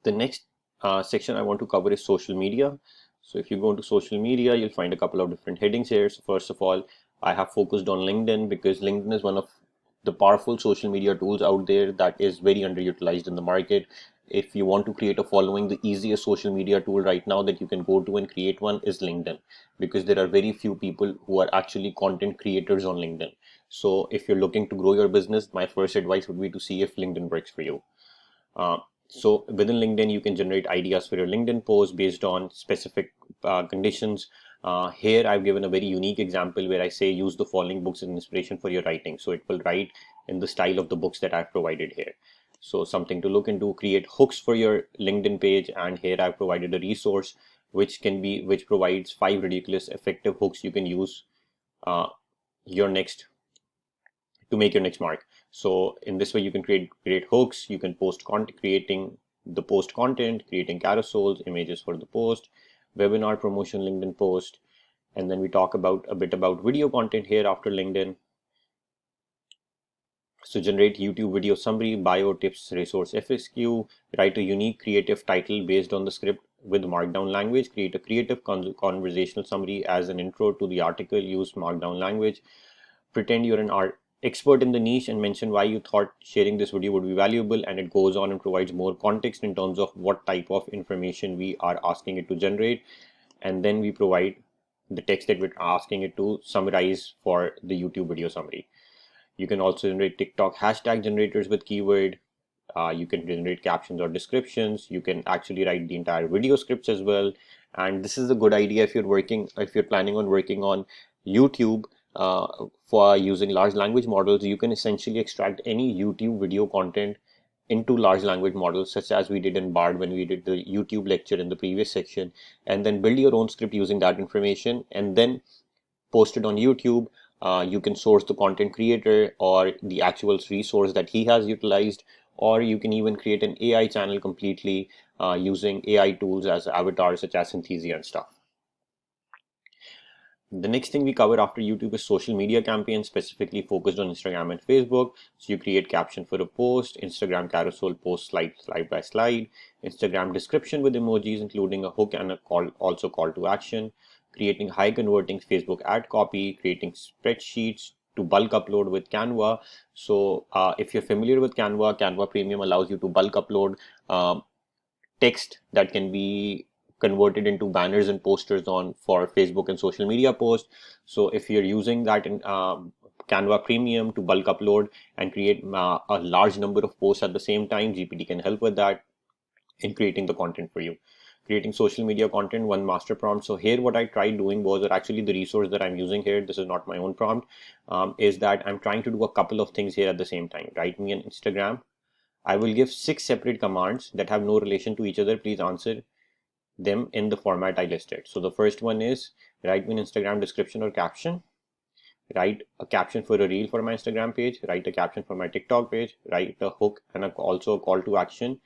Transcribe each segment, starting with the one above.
The next section I want to cover is social media. So if you go into social media, you'll find a couple of different headings here. So first of all, I have focused on LinkedIn because LinkedIn is one of the powerful social media tools out there that is very underutilized in the market. If you want to create a following, the easiest social media tool right now that you can go to and create one is LinkedIn, because there are very few people who are actually content creators on LinkedIn. So if you're looking to grow your business, my first advice would be to see if LinkedIn works for you. Uh, so within LinkedIn, you can generate ideas for your LinkedIn post based on specific conditions. Here, I've given a very unique example where I say use the following books as inspiration for your writing. So it will write in the style of the books that I've provided here. So something to look into, create hooks for your LinkedIn page. And here I've provided a resource which provides 5 ridiculous effective hooks you can use uh, your next to make your next mark. So in this way, you can create hooks. You can post content, creating the post content, creating carousels, images for the post, webinar promotion, LinkedIn post, and then we talk about a bit about video content here after LinkedIn. So generate YouTube video summary, bio tips, resource FAQ, write a unique creative title based on the script with markdown language, create a creative conversational summary as an intro to the article, use markdown language, pretend you're an expert in the niche and mention why you thought sharing this video would be valuable, and it goes on and provides more context in terms of what type of information we are asking it to generate, and then we provide the text that we're asking it to summarize for the YouTube video summary. You can also generate TikTok hashtag generators with keyword. You can generate captions or descriptions. You can actually write the entire video scripts as well. And this is a good idea if you're planning on working on YouTube for using large language models. You can essentially extract any YouTube video content into large language models, such as we did in Bard when we did the YouTube lecture in the previous section, and then build your own script using that information and then post it on YouTube. You can source the content creator or the actual resource that he has utilized, or you can even create an AI channel completely using AI tools as avatars such as Synthesia and stuff. The next thing we cover after YouTube is social media campaigns specifically focused on Instagram and Facebook. So you create caption for a post, Instagram carousel post slide by slide, Instagram description with emojis including a hook and a call to action, creating high converting Facebook ad copy, creating spreadsheets to bulk upload with Canva. So if you're familiar with Canva, Canva Premium allows you to bulk upload text that can be converted into banners and posters on for Facebook and social media posts. So if you're using that in Canva Premium to bulk upload and create a large number of posts at the same time, GPT can help with that in creating the content for you. Creating social media content, one master prompt. So here what I tried doing was, or actually the resource that I'm using here, this is not my own prompt, is that I'm trying to do a couple of things here at the same time. Write me an Instagram. I will give 6 separate commands that have no relation to each other. Please answer them in the format I listed. So the first one is write me an Instagram description or caption, write a caption for a reel for my Instagram page, write a caption for my TikTok page, write a hook and also a call to action,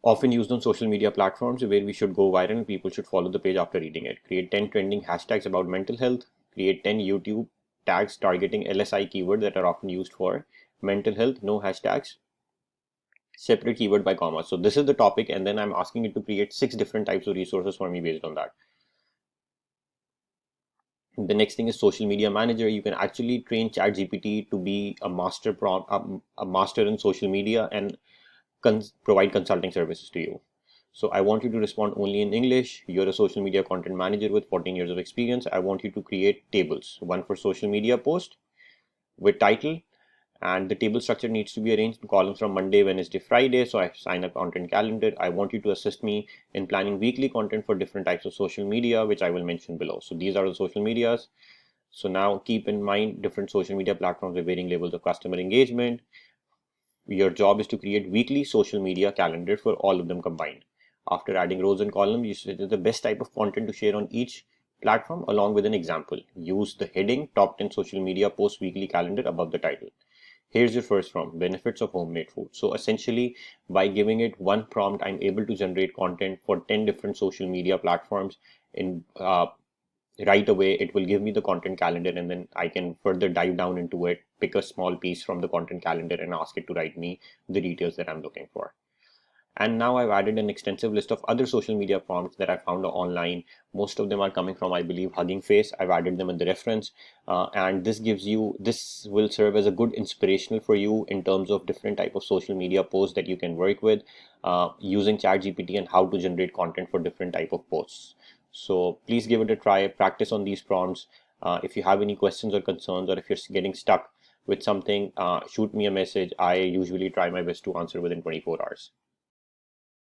often used on social media platforms where we should go viral and people should follow the page after reading it. Create 10 trending hashtags about mental health, create 10 YouTube tags targeting LSI keywords that are often used for mental health, no hashtags, separate keyword by comma. So this is the topic, and then I'm asking it to create 6 different types of resources for me based on that. The next thing is social media manager. You can actually train ChatGPT to be a master a master in social media and provide consulting services to you. So I want you to respond only in English. You're a social media content manager with 14 years of experience. I want you to create tables, one for social media post with title, and the table structure needs to be arranged in columns from Monday, Wednesday, Friday. So I assign a content calendar. I want you to assist me in planning weekly content for different types of social media, which I will mention below. So these are the social medias. So now keep in mind different social media platforms with varying levels of customer engagement. Your job is to create weekly social media calendar for all of them combined. After adding rows and columns, you select the best type of content to share on each platform along with an example. Use the heading top 10 social media post weekly calendar above the title. Here's your first prompt, benefits of homemade food. So essentially, by giving it one prompt, I'm able to generate content for 10 different social media platforms in right away. It will give me the content calendar, and then I can further dive down into it, pick a small piece from the content calendar and ask it to write me the details that I'm looking for. And now I've added an extensive list of other social media prompts that I found online. Most of them are coming from, I believe, Hugging Face. I've added them in the reference, and this will serve as a good inspirational for you in terms of different type of social media posts that you can work with using ChatGPT, and how to generate content for different type of posts. So please give it a try, practice on these prompts. If you have any questions or concerns, or if you're getting stuck with something, shoot me a message. I usually try my best to answer within 24 hours.